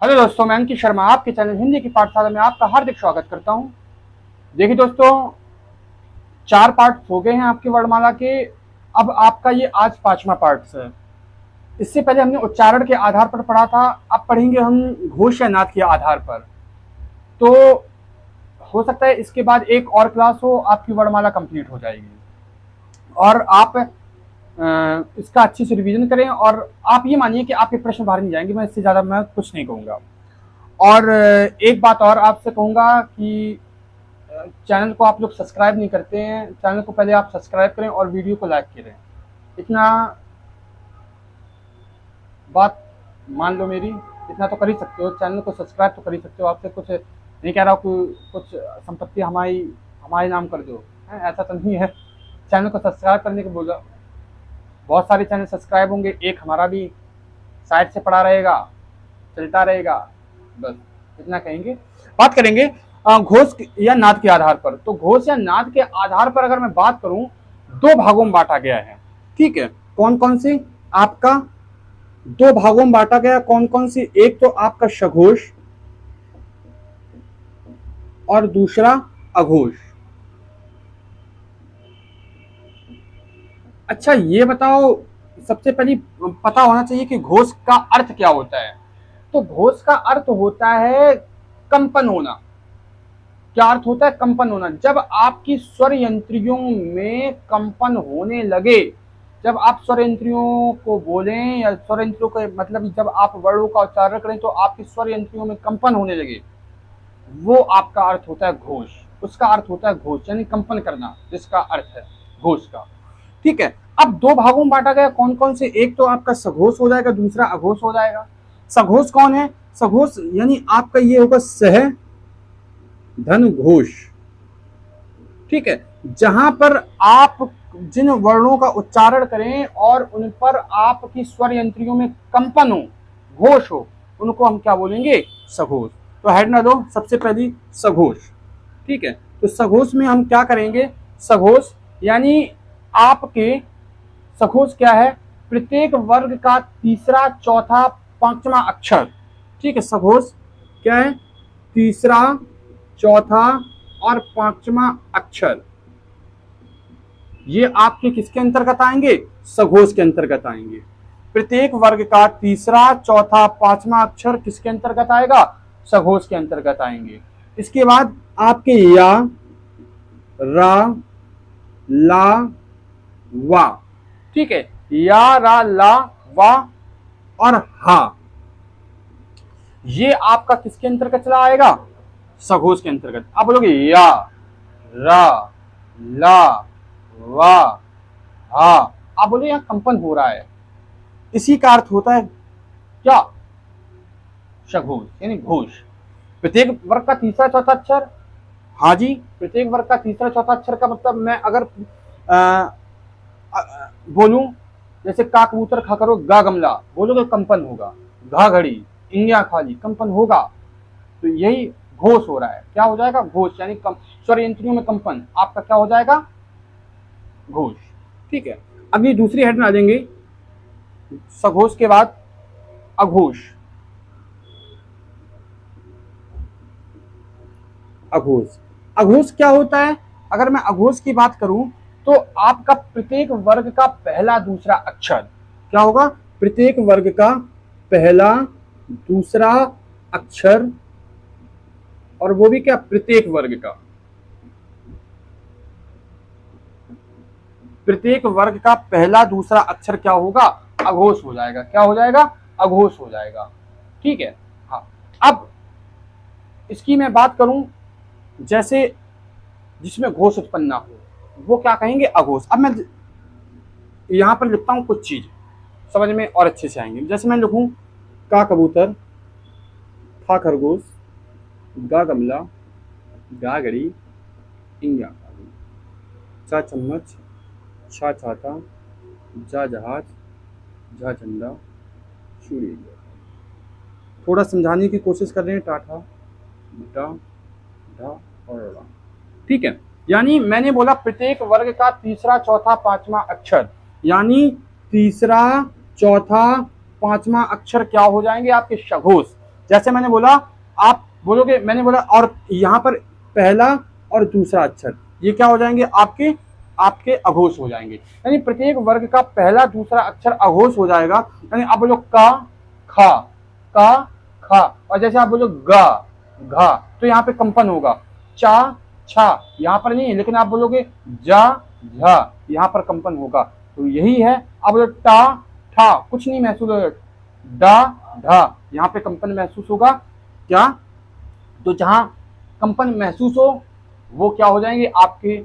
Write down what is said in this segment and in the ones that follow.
Hello दोस्तों, मैं अंकित शर्मा आपके चैनल हिंदी की पाठशाला में आपका हार्दिक स्वागत करता हूं। देखिए दोस्तों, 4 पार्ट हो गए हैं आपकी वर्णमाला के। अब आपका ये आज 5वां पार्ट है। इससे पहले हमने उच्चारण के आधार पर पढ़ा था, अब पढ़ेंगे हम घोष या नाद के आधार पर। तो हो सकता है इसके बाद एक और क्लास हो, आपकी वर्णमाला कंप्लीट हो जाएगी और आप इसका अच्छे से रिवीजन करें। और आप ये मानिए कि आपके प्रश्न बाहर नहीं जाएंगे, मैं इससे ज़्यादा मैं कुछ नहीं कहूँगा। और एक बात और आपसे कहूँगा कि चैनल को आप लोग सब्सक्राइब नहीं करते हैं, चैनल को पहले आप सब्सक्राइब करें और वीडियो को लाइक करें। इतना बात मान लो मेरी, इतना तो कर ही सकते हो। चैनल को सब्सक्राइब तो कर ही सकते हो। आपसे कुछ नहीं कह रहा हूँ कि कुछ संपत्ति हमारी हमारे नाम कर दो, ऐसा तो नहीं है। चैनल को सब्सक्राइब करने को बोला, बहुत सारे चैनल सब्सक्राइब होंगे, एक हमारा भी साइड से पड़ा रहेगा, चलता रहेगा। बस इतना कहेंगे। बात करेंगे घोष या नाद के आधार पर। तो घोष या नाद के आधार पर अगर मैं बात करूं, 2 भागों में बांटा गया है। ठीक है, कौन कौन से आपका 2 भागों में बांटा गया, कौन कौन सी? एक तो आपका सघोष और दूसरा अघोष। अच्छा ये बताओ, सबसे पहले पता होना चाहिए कि घोष का अर्थ क्या होता है। तो घोष का अर्थ होता है कंपन होना। क्या अर्थ होता है? कंपन होना। जब आपकी स्वर यंत्रियों में कंपन होने लगे, जब आप स्वर यंत्रियों को बोलें या स्वर यंत्रियों के मतलब जब आप वर्णों का उच्चारण करें तो आपकी स्वर यंत्रियों में कंपन होने लगे, वो आपका अर्थ होता है घोष। उसका अर्थ होता है घोष, यानी कंपन करना, जिसका अर्थ है घोष का। ठीक है, अब 2 भागों में बांटा गया, कौन कौन से? एक तो आपका सघोष हो जाएगा, दूसरा अघोष हो जाएगा। सघोष कौन है? सघोष यानी आपका ये होगा सह धन घोष। ठीक है, जहां पर आप जिन वर्णों का उच्चारण करें और उन पर आपकी स्वर यंत्रियों में कंपन हो, घोष हो, उनको हम क्या बोलेंगे? सघोष। तो हेड ना दो, सबसे पहली सघोष। ठीक है, तो सघोष में हम क्या करेंगे? सघोष यानी आपके सघोष क्या है? प्रत्येक वर्ग का तीसरा, चौथा, पांचवा अक्षर। ठीक है, सघोष क्या है? तीसरा, चौथा और पांचवा अक्षर, ये आपके किसके अंतर्गत आएंगे? सघोष के अंतर्गत आएंगे। प्रत्येक वर्ग का तीसरा, चौथा, पांचवा अक्षर किसके अंतर्गत आएगा? सघोष के अंतर्गत आएंगे। इसके बाद आपके या, रा, ला, वा। ठीक है, या, रा, ला, वा और हा, ये आपका किसके अंतर्गत चला आएगा? सघोष के अंतर्गत। आप बोलोगे या, रा, ला, वा, हा, आप बोले यहां कंपन हो रहा है, इसी का अर्थ होता है क्या? सघोष यानी घोष। प्रत्येक वर्ग का तीसरा, चौथा अक्षर। हाँ जी, प्रत्येक वर्ग का तीसरा, चौथा अक्षर का मतलब मैं अगर बोलूं, जैसे का कबूतर, खा करो, गा गमला, बोलोगे कंपन होगा। घा घड़ी, इंगिया खाली, कंपन होगा। तो यही घोष हो रहा है। क्या हो जाएगा? घोष यानी स्वर यंत्रियों में कंपन, आपका क्या हो जाएगा? घोष। ठीक है, अभी दूसरी हेड में आ जाएंगे, सघोष के बाद अघोष। अघोष, अघोष क्या होता है? अगर मैं अघोष की बात करूं तो आपका प्रत्येक वर्ग का पहला, दूसरा अक्षर क्या होगा? प्रत्येक वर्ग का पहला, दूसरा अक्षर, और वो भी क्या? प्रत्येक वर्ग का, प्रत्येक वर्ग का पहला, दूसरा अक्षर क्या होगा? अघोष हो जाएगा। क्या हो जाएगा? अघोष हो जाएगा। ठीक है, हाँ। अब इसकी मैं बात करूं, जैसे जिसमें घोष उत्पन्न ना हो, वो क्या कहेंगे? अघोष। अब मैं यहां पर लिखता हूं कुछ चीज, समझ में और अच्छे से आएंगे। जैसे मैं लिखूं का कबूतर, खा खरगोश, गा गमला, गा घड़ी, इंगा खाली, चा चम्मच, छा छाता, जा जहाज, झा झंडा, सूर्य। थोड़ा समझाने की कोशिश कर रहे हैं। टाटा, डा, ढा और ड़ा। ठीक है, यानी मैंने बोला प्रत्येक वर्ग का तीसरा, चौथा, पांचवा अक्षर, यानी तीसरा, चौथा, पांचवा अक्षर क्या हो जाएंगे? आपके सघोष। जैसे मैंने बोला, आप बोलोगे, मैंने बोला, और यहाँ पर पहला और दूसरा अक्षर ये क्या हो जाएंगे, आपके आपके अघोष हो जाएंगे। यानी प्रत्येक वर्ग का पहला दूसरा अक्षर अघोष हो जाएगा। यानी आप बोलो का, खा, का, खा, और जैसे आप बोलो गा, घा, तो यहाँ पे कंपन होगा। चा, छा, यहाँ पर नहीं है, लेकिन आप बोलोगे जा, झा, यहाँ पर कंपन होगा। तो यही है। आप बोलो टा, ठा, कुछ नहीं महसूस होगा। डा, ढा, यहाँ पे कंपन महसूस होगा। क्या? तो जहां कंपन महसूस हो वो क्या हो जाएंगे, आपके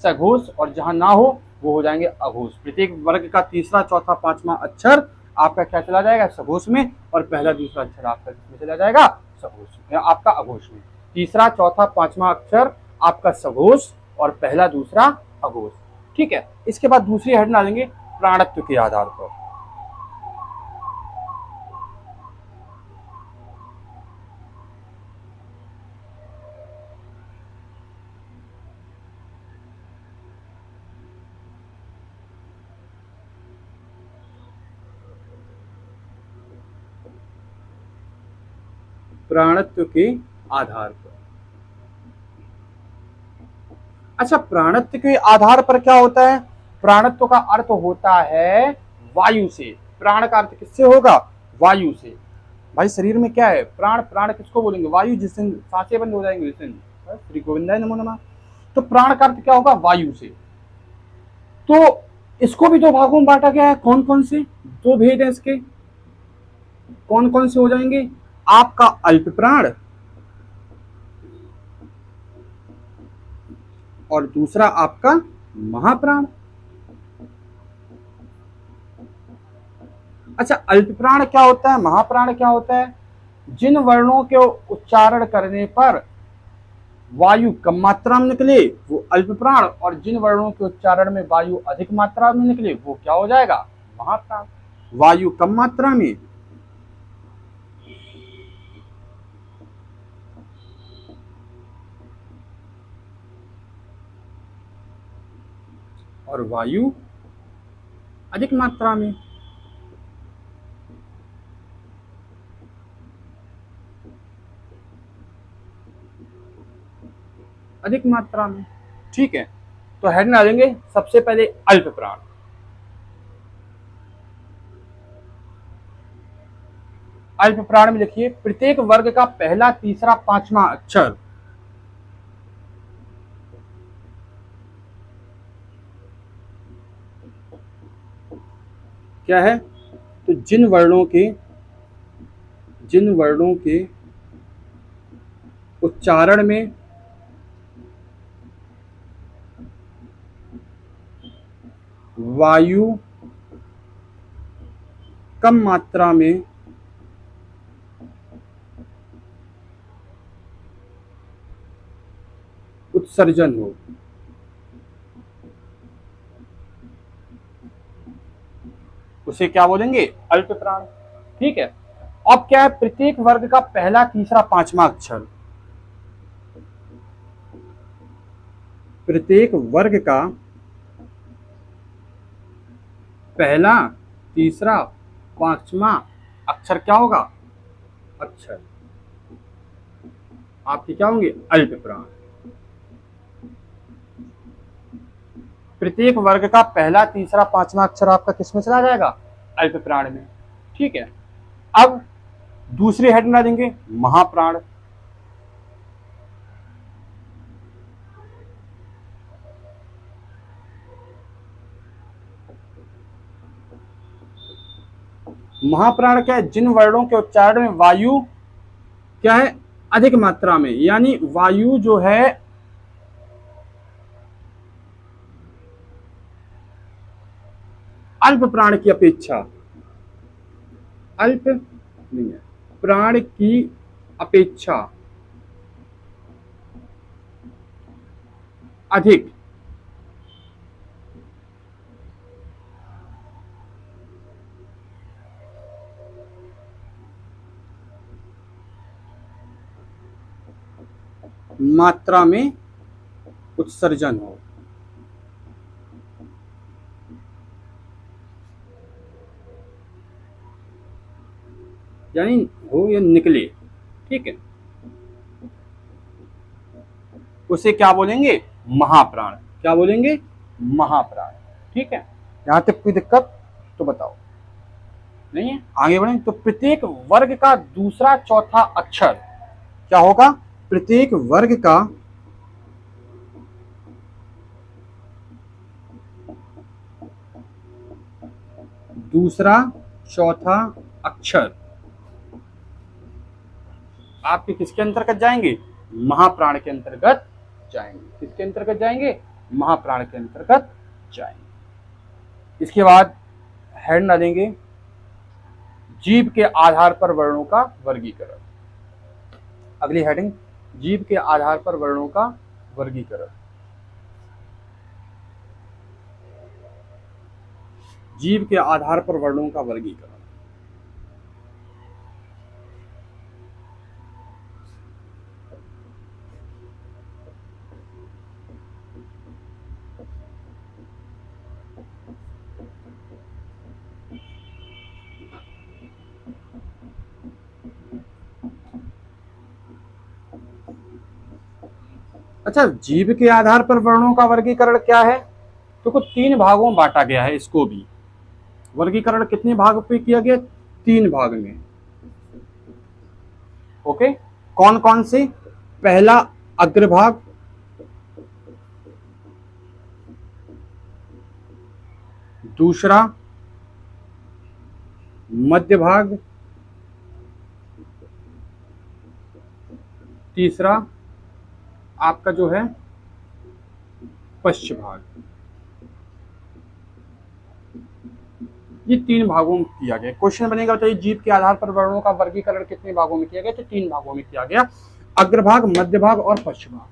सघोष, और जहां ना हो वो हो जाएंगे अघोष। प्रत्येक वर्ग का तीसरा, चौथा, पांचवा अक्षर आपका क्या चला जाएगा, सघोष में, और पहला दूसरा अक्षर आपका किसमें चला जाएगा, सघोष में, आपका अघोष में। तीसरा, चौथा, पांचवा अक्षर आपका सघोष और पहला दूसरा अघोष। ठीक है। इसके बाद दूसरी हेड डालेंगे प्राणत्व के आधार पर। प्राणत्व के आधार पर। अच्छा, प्राणत्व के आधार पर क्या होता है? प्राणत्व का अर्थ होता है वायु से। प्राण का अर्थ किससे होगा? वायु से। भाई शरीर में क्या है? प्राण। प्राण किसको बोलेंगे? वायु। जिस दिन सांसें बंद हो जाएंगे उस दिन श्री गोविंदाय नमो नमः। तो प्राण का अर्थ क्या होगा? वायु से। तो इसको भी दो भागों में बांटा गया है। कौन कौन से? दो भेद है इसके। कौन कौन से हो जाएंगे? आपका अल्प प्राण और दूसरा आपका महाप्राण। अच्छा, अल्प प्राण क्या होता है, महाप्राण क्या होता है? जिन वर्णों के उच्चारण करने पर वायु कम मात्रा में निकले वो अल्प प्राण, और जिन वर्णों के उच्चारण में वायु अधिक मात्रा में निकले वो क्या हो जाएगा? महाप्राण। वायु कम मात्रा में और वायु अधिक मात्रा में। अधिक मात्रा में। ठीक है। तो हेड में आ जाएंगे सबसे पहले अल्प प्राण। अल्प प्राण में लिखिए प्रत्येक वर्ग का पहला, तीसरा, पांचवा अक्षर क्या है? तो जिन वर्णों के उच्चारण में वायु कम मात्रा में उत्सर्जन हो, उसे क्या बोलेंगे? अल्प प्राण। ठीक है। अब क्या है? प्रत्येक वर्ग का पहला, तीसरा, पांचवा अक्षर। प्रत्येक वर्ग का पहला, तीसरा, पांचवा अक्षर क्या होगा? अक्षर आपके क्या होंगे? अल्प प्राण। प्रत्येक वर्ग का पहला, तीसरा, पांचवा अक्षर आपका किसमें चला जाएगा? अल्प प्राण में। ठीक है। अब दूसरी हेड में देंगे महाप्राण। महाप्राण क्या है? जिन वर्णों के उच्चारण में वायु क्या है? अधिक मात्रा में, यानी वायु जो है अल्प प्राण की अपेक्षा, अल्प नहीं है, प्राण की अपेक्षा अधिक मात्रा में उत्सर्जन हो। यानी हो या निकले, ठीक है, उसे क्या बोलेंगे? महाप्राण। क्या बोलेंगे? महाप्राण। ठीक है, यहां तक कोई दिक्कत तो बताओ? नहीं है? आगे बढ़ें तो प्रत्येक वर्ग का दूसरा चौथा अक्षर क्या होगा? प्रत्येक वर्ग का दूसरा चौथा अक्षर आपके किसके अंतर्गत जाएंगे? महाप्राण के अंतर्गत जाएंगे। किसके अंतर्गत जाएंगे? महाप्राण के अंतर्गत जाएंगे। इसके बाद हेड डालेंगे जीव के आधार पर वर्णों का वर्गीकरण। अगली हेडिंग, जीव के आधार पर वर्णों का वर्गीकरण। जीव के आधार पर वर्णों का वर्गीकरण। अच्छा, जीव के आधार पर वर्णों का वर्गीकरण क्या है? तो कुछ 3 भागों में बांटा गया है। इसको भी वर्गीकरण कितने भाग पे किया गया? 3 भाग में। ओके, कौन कौन से? पहला अग्रभाग, दूसरा मध्य भाग, तीसरा आपका जो है पश्चिम भाग। ये 3 भागों में किया गया। क्वेश्चन बनेगा, बताइए जीव के आधार पर वर्णों का वर्गीकरण कितने भागों में किया गया? तो 3 भागों में किया गया, अग्रभाग, मध्य भाग और पश्चिम भाग।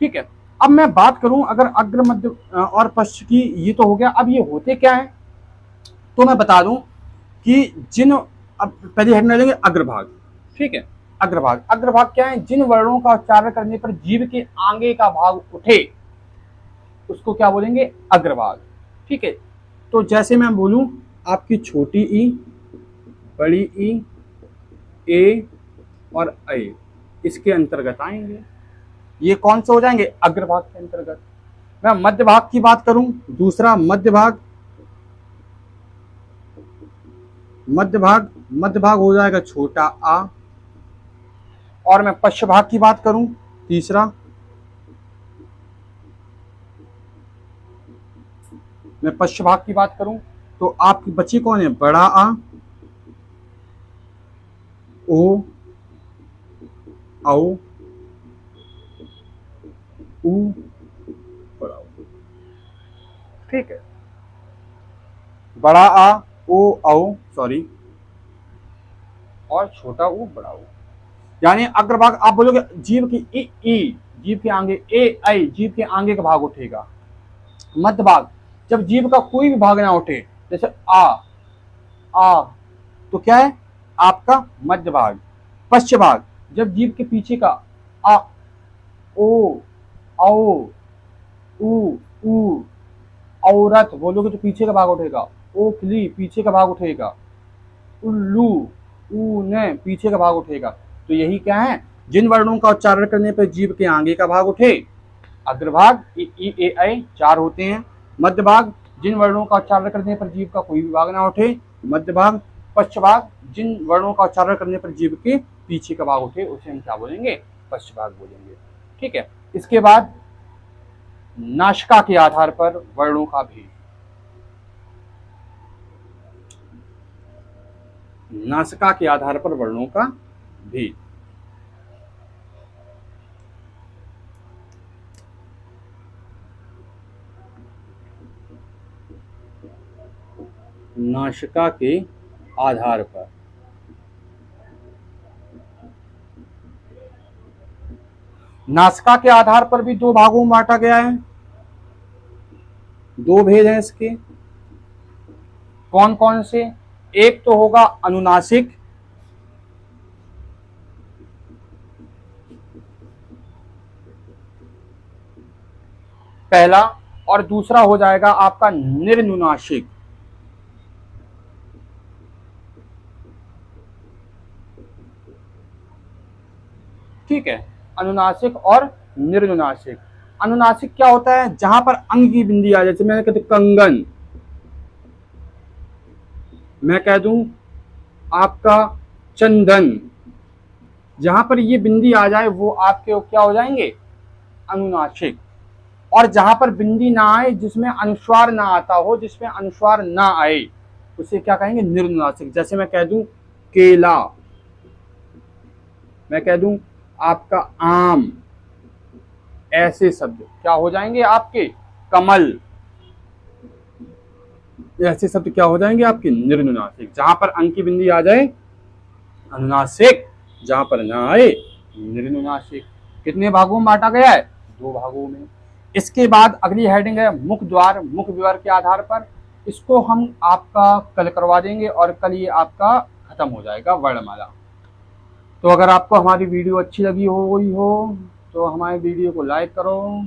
ठीक है, अब मैं बात करूं अगर अग्र, मध्य और पश्चिम की, ये तो हो गया। अब ये होते क्या है तो मैं बता दूं कि जिन, अब पहले हेड में लेंगे अग्रभाग। ठीक है, अग्रभाग। अग्रभाग क्या है? जिन वर्णों का उच्चारण करने पर जीव के आगे का भाग उठे उसको क्या बोलेंगे? अग्रभाग। ठीक है, तो जैसे मैं बोलूं आपकी छोटी ई, बड़ी ई, ए और ए इसके अंतर्गत आएंगे। ये कौन से हो जाएंगे? अग्रभाग के अंतर्गत। मैं मध्य भाग की बात करूं, दूसरा मध्य भाग, मध्य भाग हो जाएगा छोटा आ। और मैं पश्चिम भाग की बात करूं, तीसरा, मैं पश्चिम भाग की बात करूं तो आपकी बची कौन है? बड़ा आ, ओ, औ, उ, बड़ा ऊ। ठीक है, बड़ा आ, ओ, औ, सॉरी, और छोटा ऊ, बड़ा ऊ। यानी अग्रभाग आप बोलोगे जीव की ई, जीव के आगे ए, आई, जीव के आगे का भाग उठेगा। मध्य भाग, जब जीव का कोई भी भाग ना उठे, जैसे आ तो क्या है? आपका मध्य भाग। पश्चिम भाग, जब जीव के पीछे का आ, ओ, औ, उ, औरत बोलोगे तो पीछे का भाग उठेगा। ओखली, पीछे का भाग उठेगा। उल्लू, ऊ ने पीछे का भाग उठेगा। तो यही क्या है? जिन वर्णों का उच्चारण करने पर जीव के आगे का भाग उठे, अग्रभाग ई, ए, ऐ 4 होते हैं। मध्य भाग, जिन वर्णों का उच्चारण करने पर जीव का कोई भी भाग ना उठे, मध्य भाग। पश्च भाग, जिन वर्णों का उच्चारण करने पर जीव के पीछे का भाग उठे उसे हम क्या बोलेंगे? पश्च भाग बोलेंगे। ठीक है, इसके बाद नासिका के आधार पर वर्णों का भेद। नासिका के आधार पर वर्णों का भेद। नासिका के आधार पर नासिका के आधार पर भी 2 भागों में बांटा गया है। 2 भेद हैं इसके। कौन कौन से? एक तो होगा अनुनासिक, पहला, और दूसरा हो जाएगा आपका निर्नुनासिक। ठीक है, अनुनासिक और निर्नुनासिक। अनुनासिक क्या होता है, जहां पर अंग की बिंदी आ, जैसे मैंने कहते कंगन, मैं कह दूं आपका चंदन, जहां पर ये बिंदी आ जाए वो आपके क्या हो जाएंगे, अनुनासिक। और जहां पर बिंदी ना आए, जिसमें अनुस्वार ना आता हो, जिसमें अनुस्वार ना आए, उसे क्या कहेंगे, निर्नुनासिक। जैसे मैं कह दूं केला, मैं कह दूं आपका आम, ऐसे शब्द क्या हो जाएंगे आपके, कमल, ऐसे शब्द क्या हो जाएंगे आपके, निर्नुनासिक। जहां पर अंक की बिंदी आ जाए अनुनासिक, जहां पर ना आए निर्नुनासिक। कितने भागों में बांटा गया है, 2 भागों में। इसके बाद अगली हेडिंग है मुख द्वार, मुख विवर के आधार पर। इसको हम आपका कल करवा देंगे और कल ये आपका खत्म हो जाएगा वर्णमाला। तो अगर आपको हमारी वीडियो अच्छी लगी हो तो हमारे वीडियो को लाइक करो,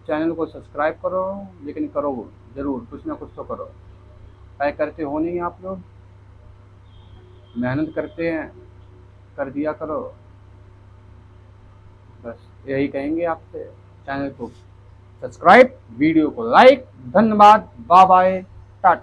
चैनल को सब्सक्राइब करो, लेकिन करो जरूर, कुछ ना कुछ तो करो। क्या करते हो नहीं आप लोग, मेहनत करते हैं, कर दिया करो, बस यही कहेंगे आपसे। चैनल को सब्सक्राइब, वीडियो को लाइक। धन्यवाद, बाय बाय, टाटा।